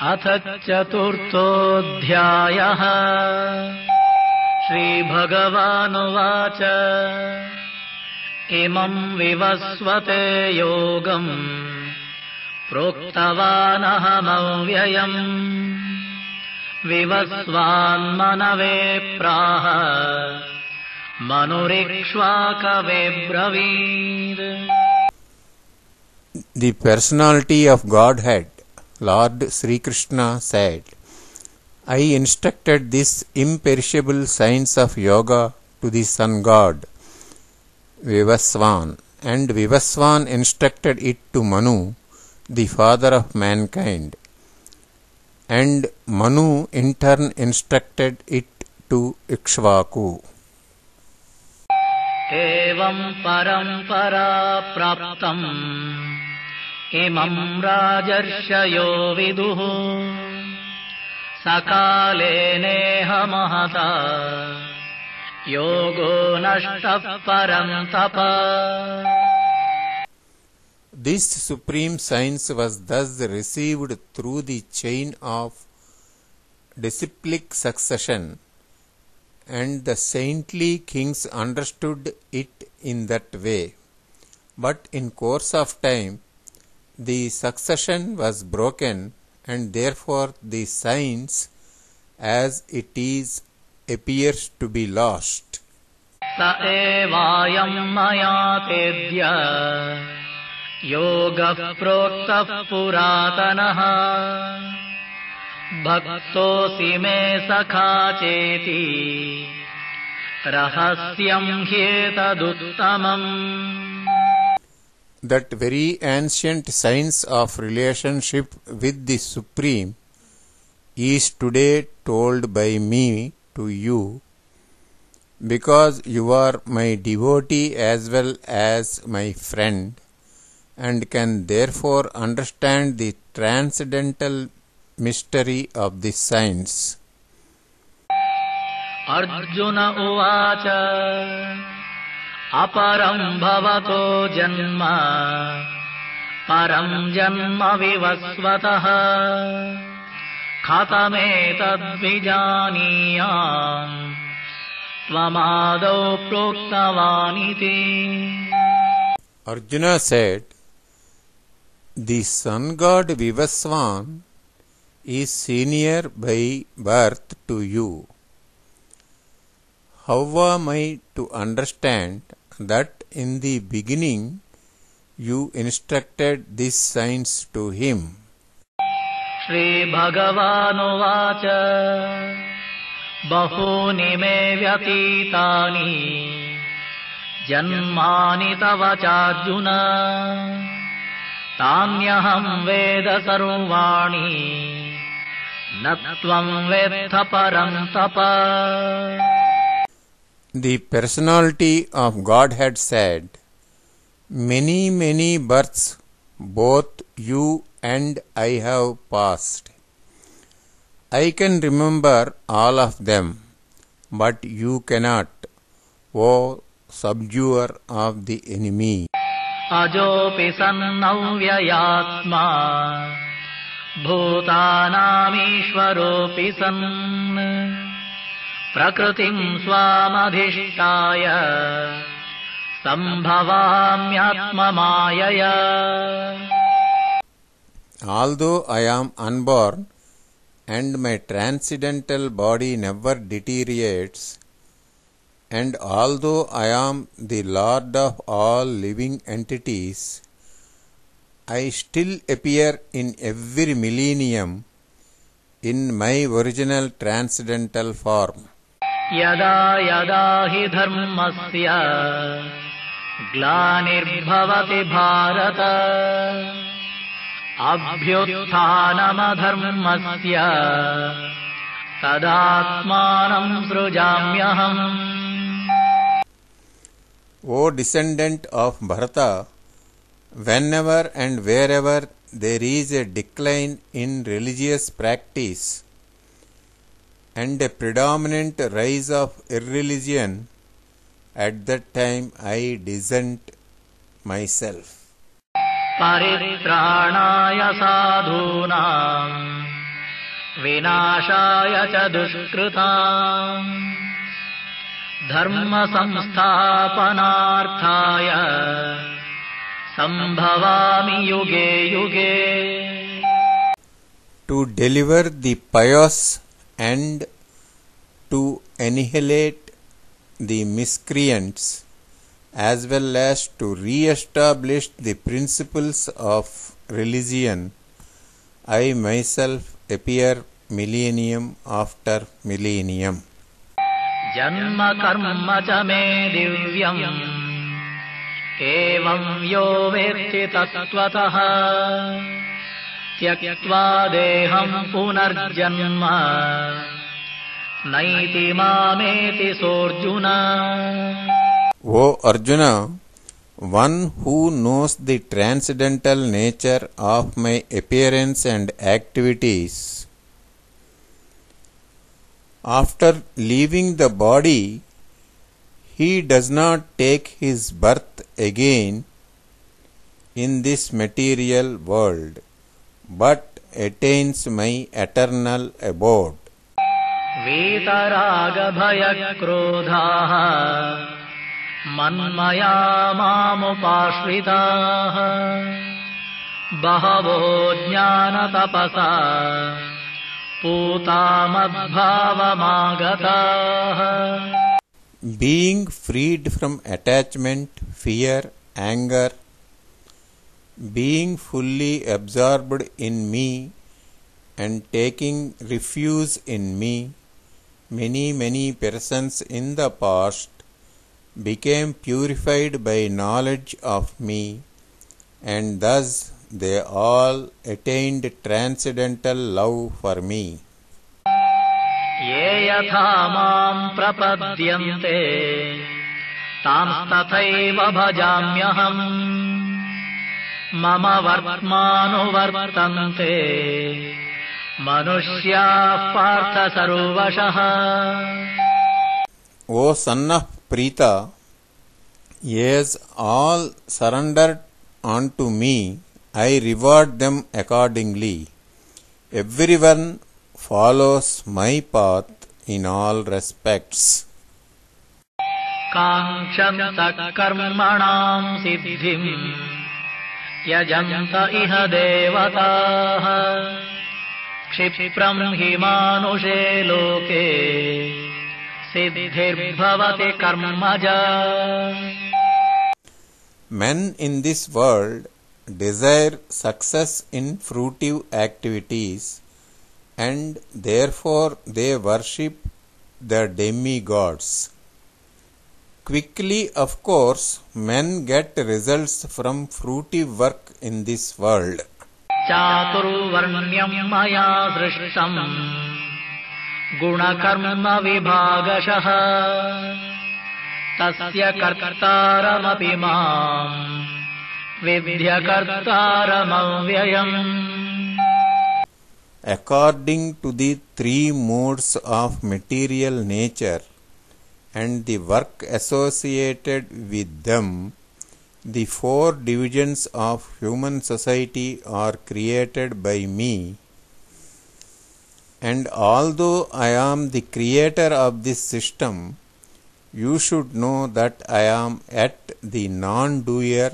अथ चतुर्थोऽध्यायः। श्रीभगवानुवाच इमं विवस्वते योगम् प्रोक्तवानहमव्ययम् विवस्वान्मनवे प्राह मनुरिक्ष्वाकवे ब्रवीत्। The personality of Godhead, Lord Sri Krishna, said, I instructed this imperishable science of yoga to the sun god Vivaswan, and Vivaswan instructed it to Manu, the father of mankind, and Manu in turn instructed it to Ikshvaku. एवं परम्परा प्राप्तम् इमं राजर्षयो विदुः सकाले नेह महता योगो नष्टः परं तप। This supreme science was thus received through the chain of disciplic succession, and the saintly kings understood it in that way. But in course of time, the succession was broken, and therefore the science as it is appears to be lost. स एवायं मया तेद्य योगः प्रोक्तः पुरातनः भक्तोऽसि मे सखा चेति रहस्यं ह्येतदुत्तमम्। That very ancient science of relationship with the Supreme is today told by me to you, because you are my devotee as well as my friend, and can therefore understand the transcendental mystery of this science. Arjuna उवाच अपरं भवतो जन्म परं जन्म विवस्वतः कथमेतद्विजानीयाम् त्वमादौ प्रोक्तवानिति। Arjuna said, the sun god Vivaswan is senior by birth to you. How am I to understand that in the beginning you instructed this science to him? Shri Bhagavanuvāca bahūni me vyatitani janmāni tava chārjuna tānyaham veda sarvāni natvam vedha param tapa. The personality of Godhead said, many, many births both you and I have passed. I can remember all of them, but you cannot, O subduer of the enemy. Ajopi sannavvyayatma bhutanam ishvaropi sann प्रकृतिं स्वामधिष्ठाय संभवाम्यात्ममायया. Although I am unborn and my transcendental body never deteriorates, and although I am the Lord of all living entities, I still appear in every millennium in my original transcendental form. यदा यदा हि धर्मस्य ग्लानिर्भवति भारत अभ्युत्थानमधर्मस्य तदात्मानं सृजाम्यहम्. O descendant of Bharata, whenever and wherever there is a decline in religious practice and a predominant rise of irreligion, at that time I dissent myself. परित्राणाय साधूनां विनाशाय च दुष्कृताम् धर्म संस्थापनार्थाय संभवामि युगे युगे. To deliver the pious and to annihilate the miscreants, as well as to re-establish the principles of religion, I myself appear millennium after millennium. जन्म कर्म च मे दिव्यम् एवं यो वेत्ति तत्त्वतः त्यक्त्वा देहं पुनर्जन्म नैति मामेति सोऽर्जुन. O Arjuna, one who knows the transcendental nature of my appearance and activities, after leaving the body, he does not take his birth again in this material world, but attains my eternal abode. वीतरागभयक्रोधाः मन्मया मामुपाश्रिताः बहवो ज्ञानतपसा पूता मद्भावमागताः. Being freed from attachment, fear, anger, being fully absorbed in me and taking refuge in me, many persons in the past became purified by knowledge of me, and thus they all attained transcendental love for me. ये यथा मां प्रपद्यन्ते तांस्तथैव भजाम्यहम् मम वर्त्मानुवर्तन्ते मनुष्याः पार्थ सर्वशः. O son of Preeta, as all surrendered unto me, I reward them accordingly. Everyone follows my path in all respects. काङ्क्षन्तः कर्मणां सिद्धिं यजन्त इह देवताः क्षिप्रं हि मानुषे लोके सिद्धिर्भवति कर्मजा. Men in this world desire success in fruitive activities, and therefore they worship the demigods. Quickly, of course, men get results from fruitive work in this world. चातुर्वर्ण्यं मया सृष्टम् गुणकर्म विभागशः तस्य कर्तारमपि मां विद्यकर्तारमव्ययम्. According to the three modes of material nature and the work associated with them, the four divisions of human society are created by me, and although I am the creator of this system, you should know that I am at the non-doer,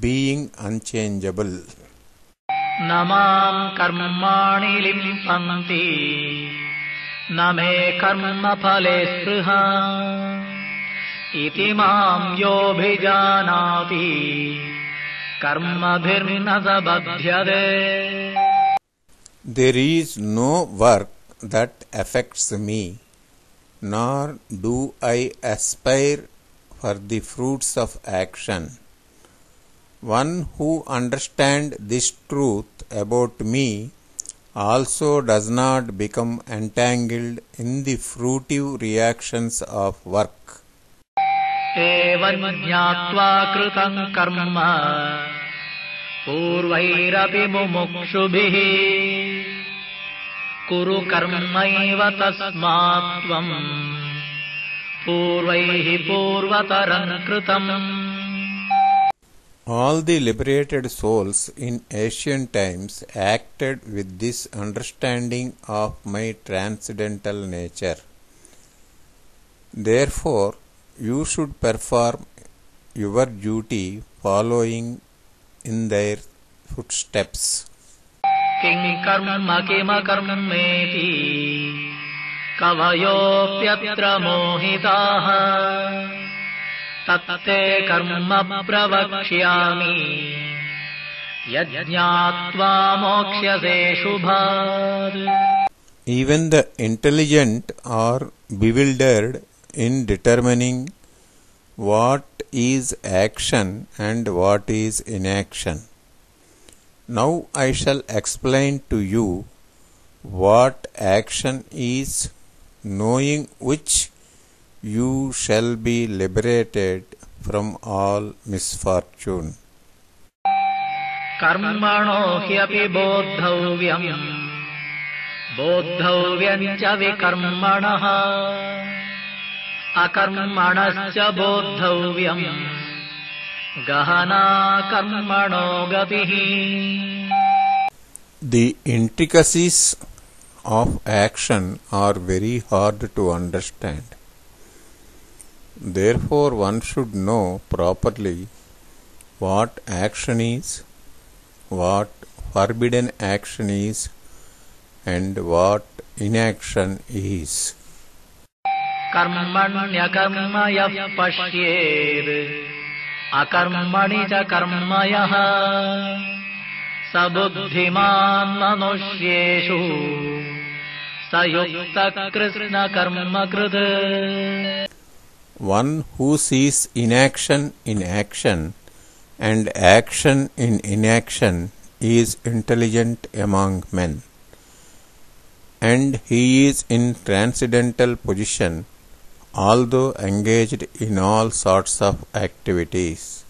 being unchangeable. न मां कर्माणि लिम्पन्ति न मे कर्मफले स्पृहा इति मां योऽभिजानाति कर्मभिर्न स बध्यते. There is no work that affects me, nor do I aspire for the fruits of action. One who understands this truth about me also does not become entangled in the fruitive reactions of work. एवं ज्ञात्वा कृतं कर्म पूर्वैरपि मुमुक्षुभिः कुरु कर्मैव तस्मात् त्वं पूर्वैः पूर्वतरं कृतम्. All the liberated souls in ancient times acted with this understanding of my transcendental nature. Therefore, you should perform your duty following in their footsteps. किं कर्म किमकर्मेति कवयोऽप्यत्र मोहिताः तत्ते कर्म प्रवक्ष्यामि यज्ञात्वा मोक्ष्यसे शुभात्. Even the intelligent are bewildered in determining what is action and what is inaction. Now I shall explain to you what action is, knowing which you shall be liberated from all misfortune. कर्मणो ह्यपि बोद्धव्यं च विकर्मणः अकर्मणश्च बोद्धव्यम् गहना कर्मणो गतिः. The intricacies of action are very hard to understand. Therefore, one should know properly what action is, what forbidden action is, and what inaction is. कर्मण्यकर्म यः पश्येत् अकर्मणि च कर्म यः स बुद्धिमान् मनुष्येषु स युक्तः कृष्णकर्मकृत्. One who sees inaction in action and action in inaction is intelligent among men, and he is in transcendental position, although engaged in all sorts of activities.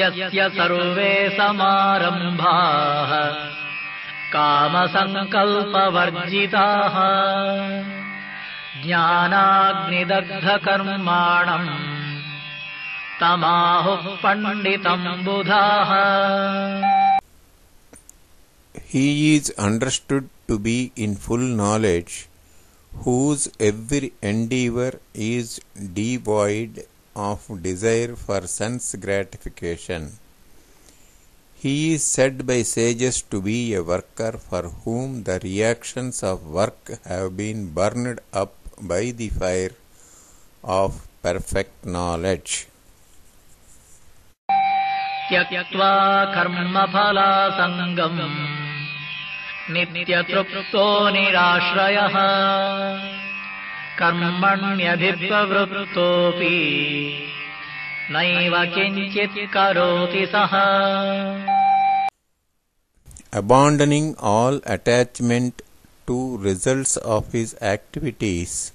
यस्य सर्वे समारम्भाः कामसङ्कल्पवर्जिताः ज्ञानाग्निदग्धकर्माणम् तमाहुः पण्डितम् बुधाः. He is understood to be in full knowledge, whose every endeavor is devoid of desire for sense gratification. He is said by sages to be a worker for whom the reactions of work have been burned up by the fire of perfect knowledge. त्यक्त्वा कर्मफलासङ्गम् नित्यतृप्तो निराश्रयः कर्मण्यभिप्रवृत्तोऽपि नैव किञ्चित् करोति सः. Abandoning all attachment to results of his activities,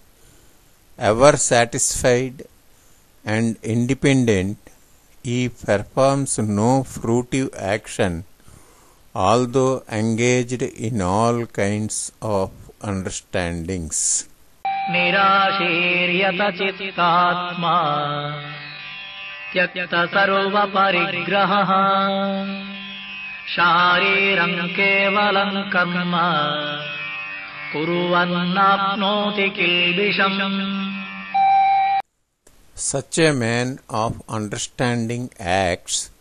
ever satisfied and independent, he performs no fruitive action, although engaged in all kinds of understandings. निराशीर्यत चित्तात्मा त्यक्त सर्वपरिग्रहः शारीरं केवलं कर्म कुर्वन्नाप्नोति किल्बिषम्. Such a man of understanding acts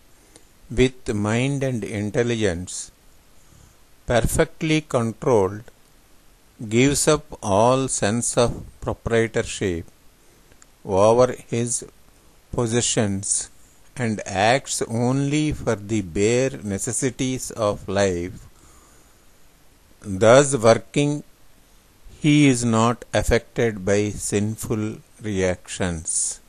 with mind and intelligence, perfectly controlled, gives up all sense of proprietorship over his possessions, and acts only for the bare necessities of life. Thus working, he is not affected by sinful reactions.